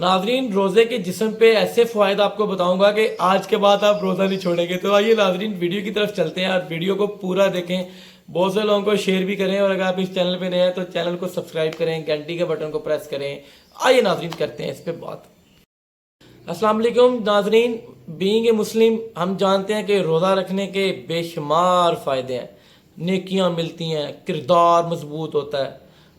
ناظرین روزے کے جسم پہ ایسے فوائد آپ کو بتاؤں گا کہ آج کے بعد آپ روزہ نہیں چھوڑیں گے. تو آئیے ناظرین ویڈیو کی طرف چلتے ہیں اور ویڈیو کو پورا دیکھیں, بہت سے لوگوں کو شیئر بھی کریں, اور اگر آپ اس چینل پہ نئے ہیں تو چینل کو سبسکرائب کریں, گھنٹی کے بٹن کو پریس کریں. آئیے ناظرین کرتے ہیں اس پہ بات. السلام علیکم ناظرین, بینگ اے مسلم ہم جانتے ہیں کہ روزہ رکھنے کے بے شمار فائدے ہیں, نیکیاں ملتی ہیں, کردار مضبوط ہوتا ہے,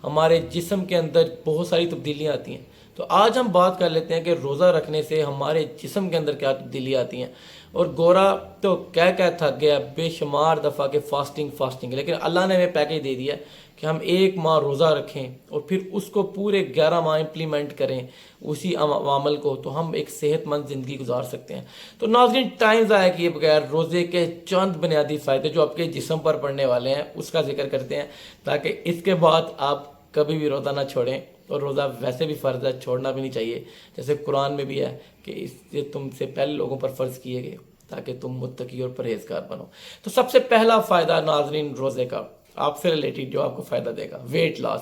ہمارے جسم کے اندر بہت ساری تبدیلیاں آتی ہیں. تو آج ہم بات کر لیتے ہیں کہ روزہ رکھنے سے ہمارے جسم کے اندر کیا تبدیلیاں آتی ہیں. اور گورا تو کہہ تھک گیا بے شمار دفعہ کہ فاسٹنگ, لیکن اللہ نے ہمیں پیکیج دے دیا کہ ہم 1 ماہ روزہ رکھیں اور پھر اس کو پورے 11 ماہ امپلیمنٹ کریں اسی عمل کو, تو ہم ایک صحت مند زندگی گزار سکتے ہیں. تو ناظرین ٹائم ضائع کیے بغیر روزے کے چند بنیادی فائدے جو آپ کے جسم پر پڑنے والے ہیں اس کا ذکر کرتے ہیں, تاکہ اس کے بعد آپ کبھی بھی روزہ نہ چھوڑیں. اور روزہ ویسے بھی فرض ہے, چھوڑنا بھی نہیں چاہیے, جیسے قرآن میں بھی ہے کہ اس سے تم سے پہلے لوگوں پر فرض کیے گئے تاکہ تم متقی اور پرہیزگار بنو. تو سب سے پہلا فائدہ ناظرین روزے کا آپ سے ریلیٹڈ جو آپ کو فائدہ دے گا, ویٹ لاس.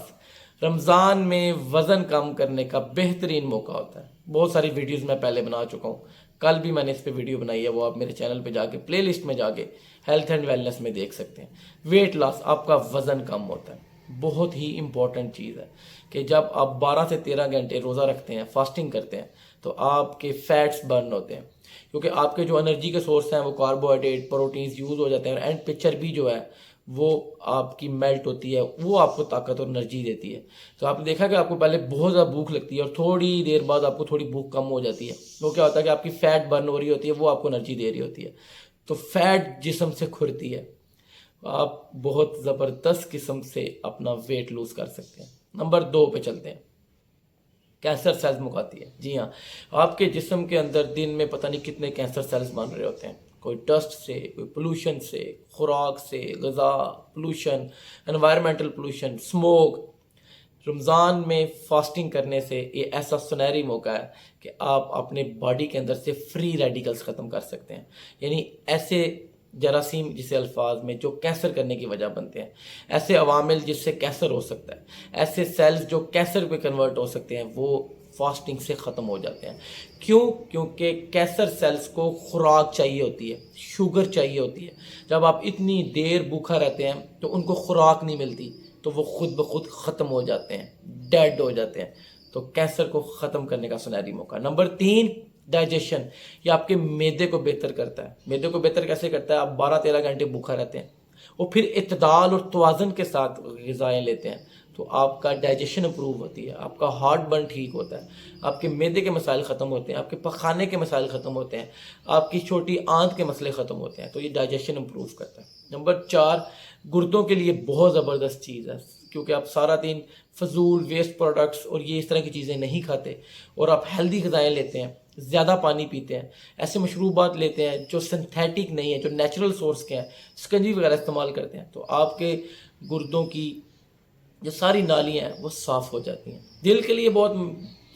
رمضان میں وزن کم کرنے کا بہترین موقع ہوتا ہے. بہت ساری ویڈیوز میں پہلے بنا چکا ہوں, کل بھی میں نے اس پہ ویڈیو بنائی ہے, وہ آپ میرے چینل پہ جا کے پلے لسٹ میں جا کے ہیلتھ اینڈ ویلنس میں دیکھ سکتے ہیں. ویٹ لاس, آپ کا وزن کم ہوتا ہے, بہت ہی امپورٹنٹ چیز ہے کہ جب آپ 12 سے 13 گھنٹے روزہ رکھتے ہیں, فاسٹنگ کرتے ہیں, تو آپ کے فیٹس برن ہوتے ہیں, کیونکہ آپ کے جو انرجی کے سورس ہیں وہ کاربوہائیڈریٹ پروٹینز یوز ہو جاتے ہیں, اور اینڈ پہ چربی جو ہے وہ آپ کی میلٹ ہوتی ہے, وہ آپ کو طاقت اور انرجی دیتی ہے. تو آپ نے دیکھا کہ آپ کو پہلے بہت زیادہ بھوک لگتی ہے اور تھوڑی دیر بعد آپ کو تھوڑی بھوک کم ہو جاتی ہے. وہ کیا ہوتا ہے کہ آپ کی فیٹ برن ہو رہی ہوتی ہے, وہ آپ کو انرجی دے رہی ہوتی ہے. تو فیٹ جسم سے کھرتی ہے, آپ بہت زبردست قسم سے اپنا ویٹ لوز کر سکتے ہیں. نمبر 2 پہ چلتے ہیں, کینسر سیلز مکاتی ہے. جی ہاں, آپ کے جسم کے اندر دن میں پتہ نہیں کتنے کینسر سیلز بن رہے ہوتے ہیں, کوئی ڈسٹ سے, کوئی پولوشن سے, خوراک سے, غذا پولوشن, انوائرمنٹل پولوشن, اسموک. رمضان میں فاسٹنگ کرنے سے یہ ایسا سنہری موقع ہے کہ آپ اپنے باڈی کے اندر سے فری ریڈیکلز ختم کر سکتے ہیں, یعنی ایسے جراثیم جسے الفاظ میں جو کینسر کرنے کی وجہ بنتے ہیں, ایسے عوامل جس سے کینسر ہو سکتا ہے, ایسے سیلز جو کینسر پہ کنورٹ ہو سکتے ہیں, وہ فاسٹنگ سے ختم ہو جاتے ہیں. کیوں؟ کیونکہ کینسر سیلز کو خوراک چاہیے ہوتی ہے, شوگر چاہیے ہوتی ہے. جب آپ اتنی دیر بھوکا رہتے ہیں تو ان کو خوراک نہیں ملتی, تو وہ خود بخود ختم ہو جاتے ہیں, ڈیڈ ہو جاتے ہیں. تو کینسر کو ختم کرنے کا سنہری موقع. نمبر 3 ڈائجیشن, یہ آپ کے معدے کو بہتر کرتا ہے. معدے کو بہتر کیسے کرتا ہے؟ آپ 12-13 گھنٹے بھوکا رہتے ہیں اور پھر اعتدال اور توازن کے ساتھ غذائیں لیتے ہیں, تو آپ کا ڈائجیشن امپروو ہوتی ہے, آپ کا ہارٹ برن ٹھیک ہوتا ہے, آپ کے معدے کے مسائل ختم ہوتے ہیں, آپ کے پخانے کے مسائل ختم ہوتے ہیں, آپ کی چھوٹی آنت کے مسئلے ختم ہوتے ہیں. تو یہ ڈائجیشن امپروو کرتا ہے. نمبر 4 گردوں کے لیے بہت زبردست چیز ہے, کیونکہ آپ سارا دن فضول ویسٹ پروڈکٹس اور یہ اس طرح کی چیزیں نہیں کھاتے, اور آپ ہیلدی غذائیں لیتے ہیں, زیادہ پانی پیتے ہیں, ایسے مشروبات لیتے ہیں جو سنتھیٹک نہیں ہیں, جو نیچرل سورس کے ہیں, سکنجی وغیرہ استعمال کرتے ہیں, تو آپ کے گردوں کی جو ساری نالیاں ہیں وہ صاف ہو جاتی ہیں. دل کے لیے بہت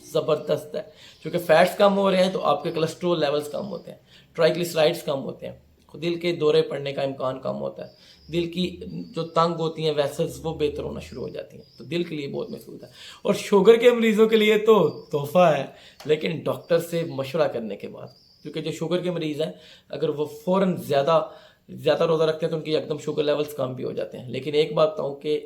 زبردست ہے, کیونکہ فیٹس کم ہو رہے ہیں تو آپ کے کولیسٹرول لیولز کم ہوتے ہیں, ٹرائیگلیسرائڈز کم ہوتے ہیں, دل کے دورے پڑنے کا امکان کم ہوتا ہے, دل کی جو تنگ ہوتی ہیں ویسلز وہ بہتر ہونا شروع ہو جاتی ہیں. تو دل کے لیے بہت مفید ہے. اور شوگر کے مریضوں کے لیے تو تحفہ ہے, لیکن ڈاکٹر سے مشورہ کرنے کے بعد, کیونکہ جو شوگر کے مریض ہیں اگر وہ فوراً زیادہ روزہ رکھتے ہیں تو ان کی ایک دم شوگر لیولز کم بھی ہو جاتے ہیں. لیکن ایک بات بتاؤں کہ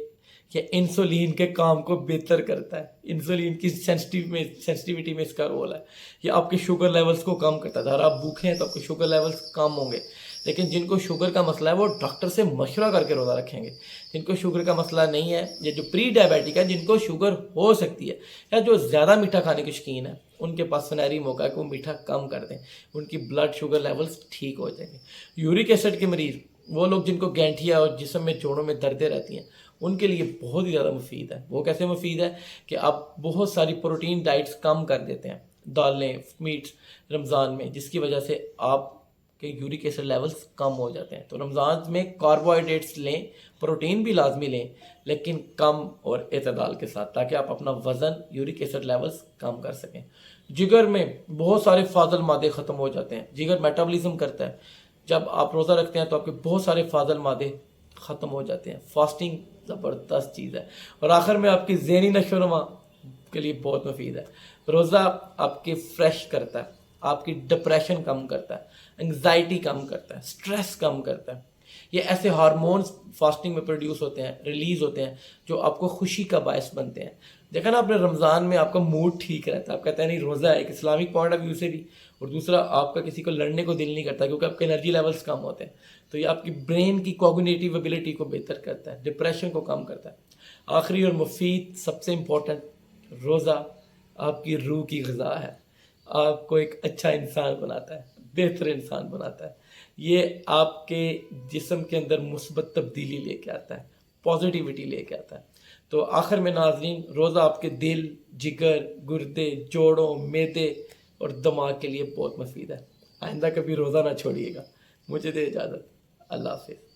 یہ انسولین کے کام کو بہتر کرتا ہے, انسولین کی سینسٹیوٹی میں اس کا رول ہے. یہ آپ کے شوگر لیولز کو کم کرتا ہے. اگر آپ بھوکے ہیں تو آپ کے شوگر لیولز کم ہوں گے, لیکن جن کو شوگر کا مسئلہ ہے وہ ڈاکٹر سے مشورہ کر کے روزہ رکھیں گے. جن کو شوگر کا مسئلہ نہیں ہے, یا جو پری ڈائبیٹک ہے, جن کو شوگر ہو سکتی ہے, یا جو زیادہ میٹھا کھانے کے شوقین ہیں, ان کے پاس سنہری موقع ہے کہ وہ میٹھا کم کر دیں, ان کی بلڈ شوگر لیولز ٹھیک ہو جائیں گے. یورک ایسڈ کے مریض, وہ لوگ جن کو گینٹھیا اور جسم میں جوڑوں میں دردیں رہتی ہیں, ان کے لیے بہت ہی زیادہ مفید ہے. وہ کیسے مفید ہے کہ آپ بہت ساری پروٹین ڈائٹس کم کر دیتے ہیں, دالیں, میٹس رمضان میں, جس کی وجہ سے آپ کہ یورک ایسڈ لیولز کم ہو جاتے ہیں. تو رمضان میں کاربوہائیڈریٹس لیں, پروٹین بھی لازمی لیں, لیکن کم اور اعتدال کے ساتھ, تاکہ آپ اپنا وزن, یورک ایسڈ لیولز کم کر سکیں. جگر میں بہت سارے فاضل مادے ختم ہو جاتے ہیں. جگر میٹابولزم کرتا ہے. جب آپ روزہ رکھتے ہیں تو آپ کے بہت سارے فاضل مادے ختم ہو جاتے ہیں. فاسٹنگ زبردست چیز ہے. اور آخر میں آپ کی ذہنی نشو و نما کے لیے بہت مفید ہے. روزہ آپ کے فریش کرتا ہے, آپ کی ڈپریشن کم کرتا ہے, انگزائٹی کم کرتا ہے, سٹریس کم کرتا ہے. یہ ایسے ہارمونز فاسٹنگ میں پروڈیوس ہوتے ہیں, ریلیز ہوتے ہیں, جو آپ کو خوشی کا باعث بنتے ہیں. دیکھا نا آپ نے رمضان میں آپ کا موڈ ٹھیک رہتا ہے, آپ کہتے ہیں نہیں روزہ ہے, ایک اسلامک پوائنٹ آف ویو سے بھی, اور دوسرا آپ کا کسی کو لڑنے کو دل نہیں کرتا کیونکہ آپ کے انرجی لیولز کم ہوتے ہیں. تو یہ آپ کی برین کی کوگنیٹیو ایبلٹی کو بہتر کرتا ہے, ڈپریشن کو کم کرتا ہے. آخری اور مفید سب سے امپورٹنٹ, روزہ آپ کی روح کی غذا ہے, آپ کو ایک اچھا انسان بناتا ہے, بہتر انسان بناتا ہے. یہ آپ کے جسم کے اندر مثبت تبدیلی لے کے آتا ہے, پازیٹیوٹی لے کے آتا ہے. تو آخر میں ناظرین, روزہ آپ کے دل, جگر, گردے, جوڑوں, معدے اور دماغ کے لیے بہت مفید ہے. آئندہ کبھی روزہ نہ چھوڑیے گا. مجھے دے اجازت. اللہ حافظ.